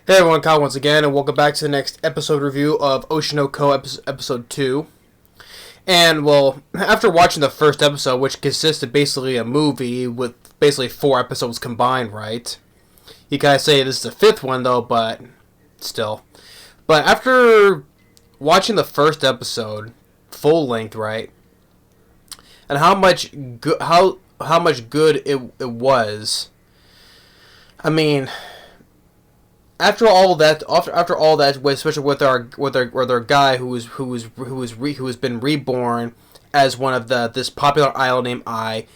Hey everyone, Kyle once again, and welcome back to the next episode review of Oshi no Ko episode 2. And, well, after watching the first episode, which consisted basically a movie with basically 4 episodes combined, right? You guys say this is the 5th one, though, but still. But after watching the first episode, full length, right? And how much good it was. I mean, after all that, especially with our guy who's been reborn as one of this popular idol named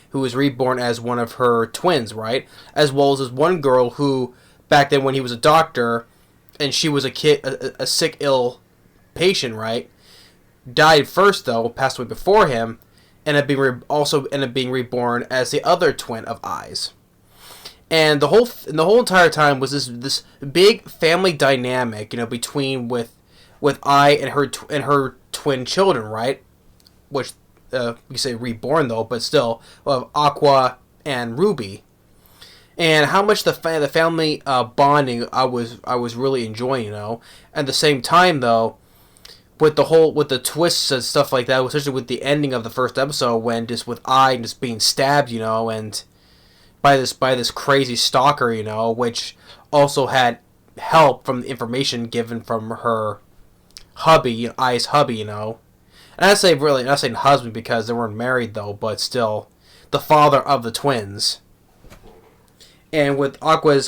who was reborn as one of her twins, right? As well as this one girl who back then when he was a doctor, and she was a sick, ill patient, right? Died first though, passed away before him, and also ended up being reborn as the other twin of Ai's. And the whole entire time was this big family dynamic, between with Ai and her twin children, right? Which you say reborn though, but still of Aqua and Ruby. And how much the family bonding I was really enjoying, At the same time though, with the twists and stuff like that, especially with the ending of the first episode when just with Ai just being stabbed, and by this crazy stalker, which also had help from the information given from her hubby, Ai's hubby, And I say really, not saying husband because they weren't married though, but still, the father of the twins. And with Aqua's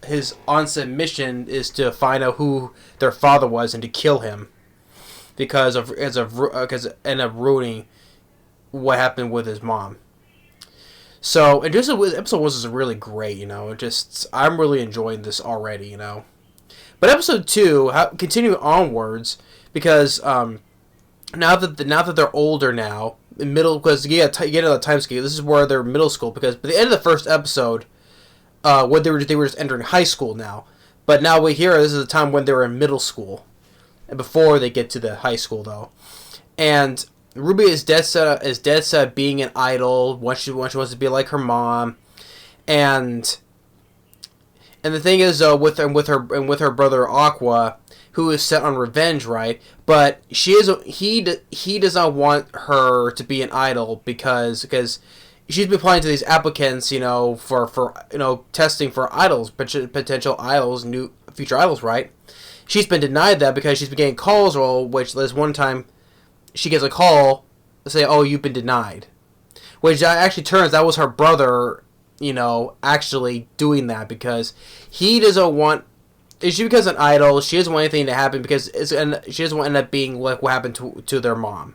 his onset mission is to find out who their father was and to kill him, because it ended up ruining what happened with his mom. So, and just episode 1 was really great, I'm really enjoying this already, But episode 2, continuing onwards, because now that they're older now, in middle, because you get another time scale. This is where they're middle school, because by the end of the first episode, when they were just entering high school now, but now this is the time when they were in middle school, and before they get to the high school though, and Ruby is dead set being an idol. She wants to be like her mom, and the thing is with her brother Aqua, who is set on revenge, right? But he does not want her to be an idol because she's been applying to these applicants, for testing for idols, potential idols, new future idols, right? She's been denied that because she's been getting calls, which there's one time she gets a call to say, "Oh, you've been denied," which actually turns that was her brother, actually doing that because he doesn't want. She becomes an idol. She doesn't want anything to happen because she doesn't want to end up being like what happened to their mom,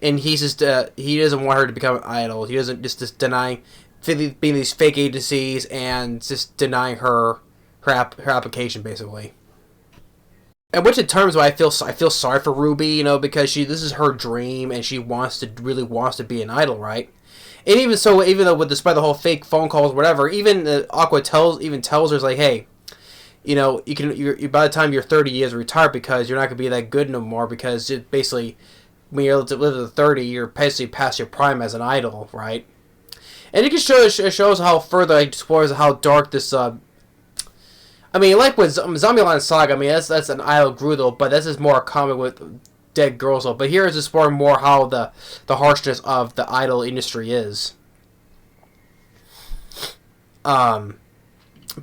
and he doesn't want her to become an idol. He doesn't just denying being these fake agencies and just denying her application basically. And which in terms why I feel sorry for Ruby, because this is her dream and she really wants to be an idol, right? And even so, even though despite the whole fake phone calls, whatever, even Aqua tells her like, hey, you by the time you're 30 years retired because you're not gonna be that good no more because it basically when you live to 30, you're basically past your prime as an idol, right? And it shows how further it explores how dark this like with Zombieland Saga, that's an idol though, but that's just more common with dead girls though. But here is exploring more how the harshness of the idol industry is. But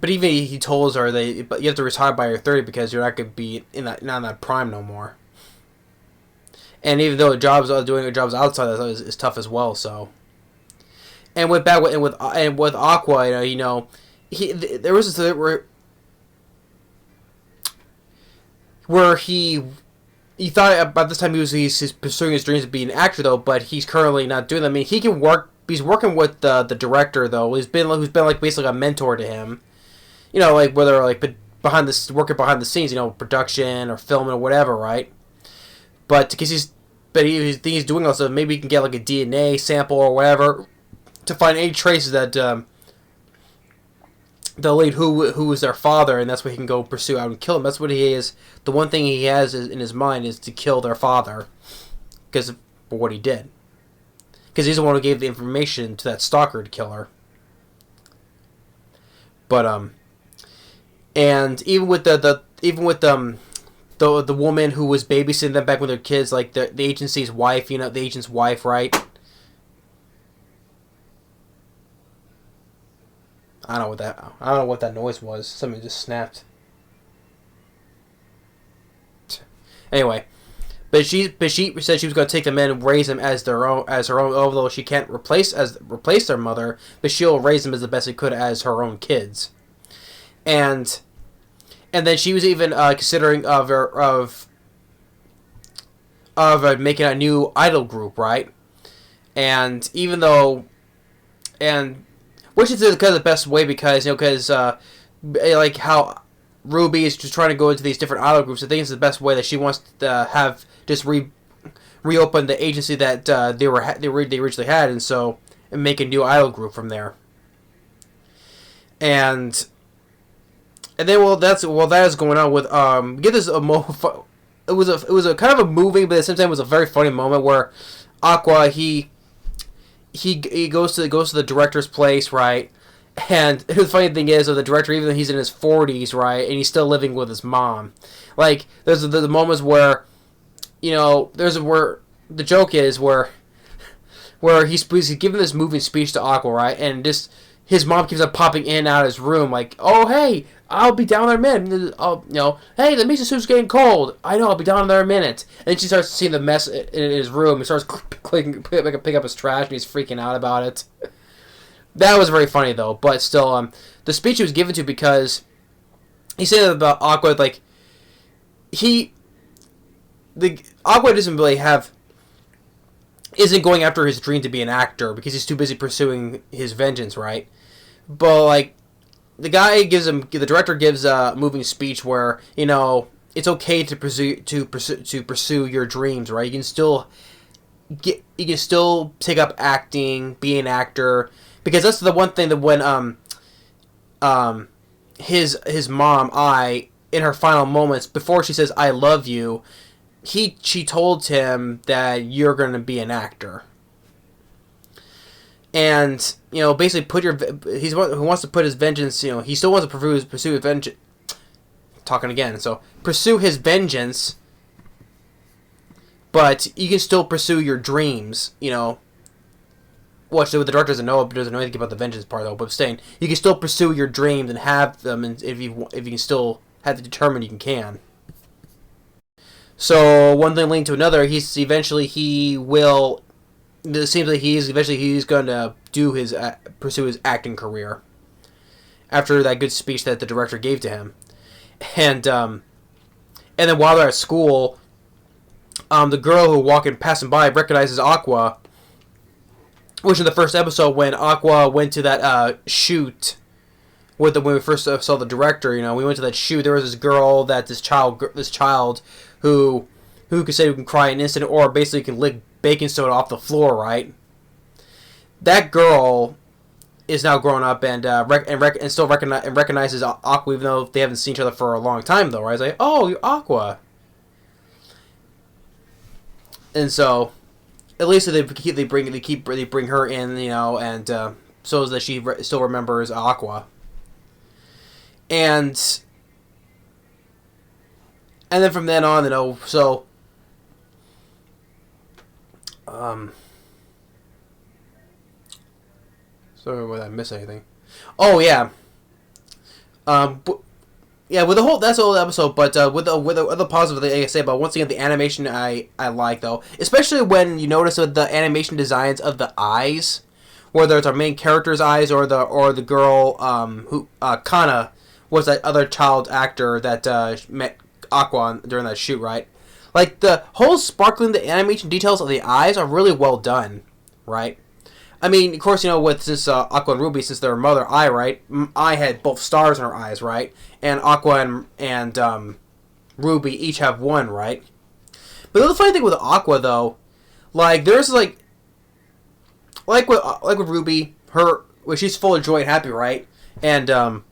even he told her but you have to retire by your 30 because you're not gonna be not in that prime no more. And even though doing jobs outside is tough as well. So, and with Aqua, there was this where he thought by this time he's pursuing his dreams of being an actor though, but he's currently not doing that. He can work. He's working with the director though, who's been like basically a mentor to him. Like whether like working behind the scenes, production or filming or whatever, right? But because he's doing also, maybe he can get like a DNA sample or whatever to find any traces that the lead who is their father, and that's what he can go pursue out and kill him. That's what he is. The one thing he has in his mind is to kill their father because of what he did. Because he's the one who gave the information to that stalker to kill her. But And even with the woman who was babysitting them back when they're kids, like the agency's wife, the agent's wife, right? I don't know what that noise was. Something just snapped. Anyway, but she said she was going to take them in and raise them as her own, although she can't replace their mother, but she'll raise them as the best she could as her own kids. And then she was even considering of making a new idol group, right? And even though, and which is kind of the best way because like how Ruby is just trying to go into these different idol groups. I think it's the best way that she wants to have just reopen the agency that they originally had, and make a new idol group from there. And then that is going on with give this a moment. It was a kind of a moving, but at the same time it was a very funny moment where Aqua he goes to the director's place, right? And the funny thing is, the director, even though he's in his 40s, right, and he's still living with his mom, like there's the moments where, where the joke is where he's giving this moving speech to Aqua, right, and just his mom keeps on popping in and out of his room, like, oh hey, I'll be down there in a minute. Hey, the miso soup's getting cold. I know, I'll be down there in a minute. And then she starts seeing the mess in his room. He starts pick up his trash, and he's freaking out about it. That was very funny, though. But still, the speech he was given to, because he said about Aqua, like, Aqua isn't going after his dream to be an actor, because he's too busy pursuing his vengeance, right? But, like, the director gives a moving speech where, it's okay to pursue your dreams, right? You can still take up acting, be an actor, because that's the one thing that when his mom, in her final moments before she says I love you, she told him that you're going to be an actor. And, basically he's who wants to put his vengeance, he still wants to pursue his vengeance. Talking again. So, pursue his vengeance, but you can still pursue your dreams, Well, the director doesn't know anything about the vengeance part, though, but I'm saying, you can still pursue your dreams and have them, and if you can still have to determine you can. So, one thing leading to another, it seems like he's going to pursue his acting career after that good speech that the director gave to him, and then while they're at school, the girl who passing by recognizes Aqua, which in the first episode when Aqua went to that shoot when we first saw the director, we went to that shoot. There was this girl this child who could say who can cry in an instant, or basically can lick baking soda off the floor, right? That girl is now grown up and still recognizes Aqua, even though they haven't seen each other for a long time, though, right? It's like, oh, you're Aqua. And so, at least they bring her in, and so that she still remembers Aqua. And then from then on, sorry whether I missed anything. Oh yeah. With the whole that's the whole episode. But with the other positive thing I say about, once again, the animation I like, though, especially when you notice with the animation designs of the eyes, whether it's our main character's eyes or the girl who Kana was that other child actor that met Aqua during that shoot, right? Like, the whole sparkling, the animation details of the eyes are really well done, right? I mean, of course, since Aqua and Ruby, since their mother, right? I had both stars in her eyes, right? And Aqua and Ruby each have one, right? But the other funny thing with Aqua, though, like, there's, like with Ruby, she's full of joy and happy, right? And,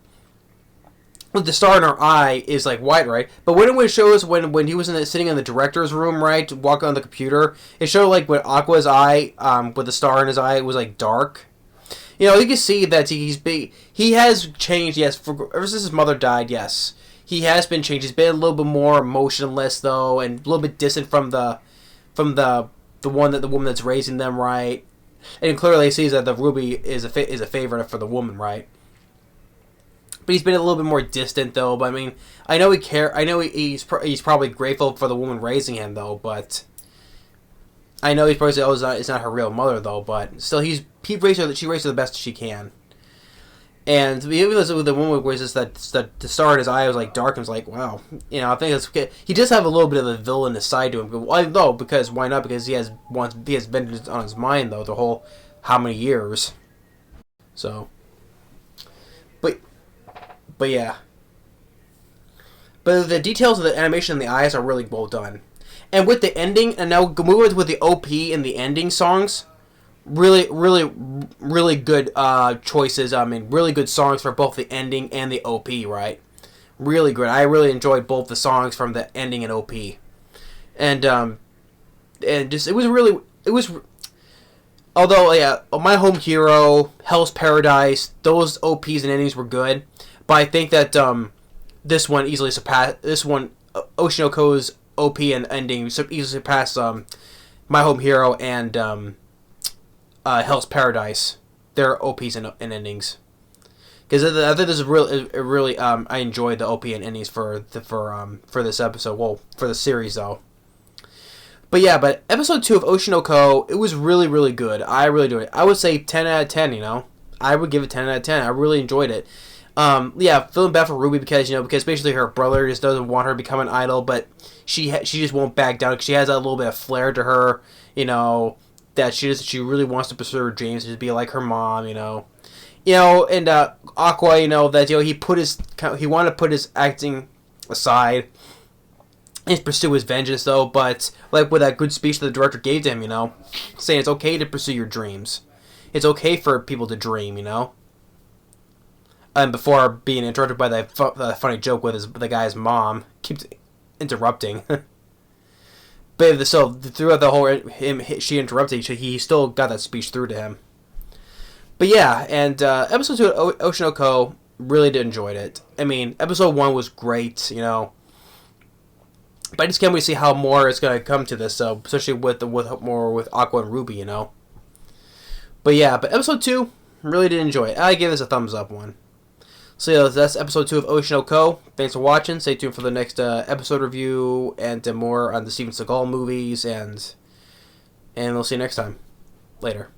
with the star in her eye is like white, right? But when it shows when he was sitting in the director's room, right, walking on the computer, it showed like when Aqua's eye, with the star in his eye, it was like dark. You know, you can see that he's big. He has changed. Yes, ever since his mother died. Yes, he has been changed. He's been a little bit more emotionless though, and a little bit distant from the woman that's raising them, right? And clearly he sees that the Ruby is a favorite for the woman, right? But he's been a little bit more distant though. But I mean, I know he care. I know he's probably grateful for the woman raising him though, but. I know he's probably saying, "Oh, it's not her real mother, though." But still, he raised her. She raised her the best she can. And even with the woman where it's that the star in his eye was like dark and was like, "Wow," you know. I think it's okay. He does have a little bit of a villainous side to him. Why though? Because why not? Because he has vengeance on his mind though the whole how many years. So, but yeah. But the details of the animation in the eyes are really well done. And with the ending, and now moving with the OP and the ending songs, really, really, really good choices. I mean, really good songs for both the ending and the OP, right? Really good. I really enjoyed both the songs from the ending and OP. And just, it was, although, yeah, My Home Hero, Hell's Paradise, those OPs and endings were good. But I think that this one easily surpassed, Oshinoko OP and ending easily surpass My Home Hero and Hell's Paradise. Their OPs and endings, because I think this is really I enjoyed the OP and endings for this episode. Well, for the series though. But yeah, but episode 2 of Oshinoko, it was really, really good. I really enjoyed it. I would say 10 out of 10. You know, I would give it 10 out of 10. I really enjoyed it. Yeah, feeling bad for Ruby because basically her brother just doesn't want her to become an idol, but she just won't back down because she has that little bit of flair to her, you know, that she really wants to pursue her dreams to be like her mom, you know, and Aqua, that he wanted to put his acting aside and pursue his vengeance though, but like with that good speech that the director gave to him, saying it's okay to pursue your dreams, it's okay for people to dream, And before being interrupted by that funny joke with the guy's mom, keeps interrupting. But so throughout the whole she interrupted, he still got that speech through to him. But yeah, and episode 2 of Oshinoko, really did enjoy it. I mean, episode 1 was great, but I just can't wait to see how more is going to come to this, especially with more with Aqua and Ruby, But yeah, but episode 2, really did enjoy it. I give this a thumbs up one. So yeah, that's episode 2 of Oshinoko. Thanks for watching. Stay tuned for the next episode review and more on the Steven Seagal movies, and we'll see you next time. Later.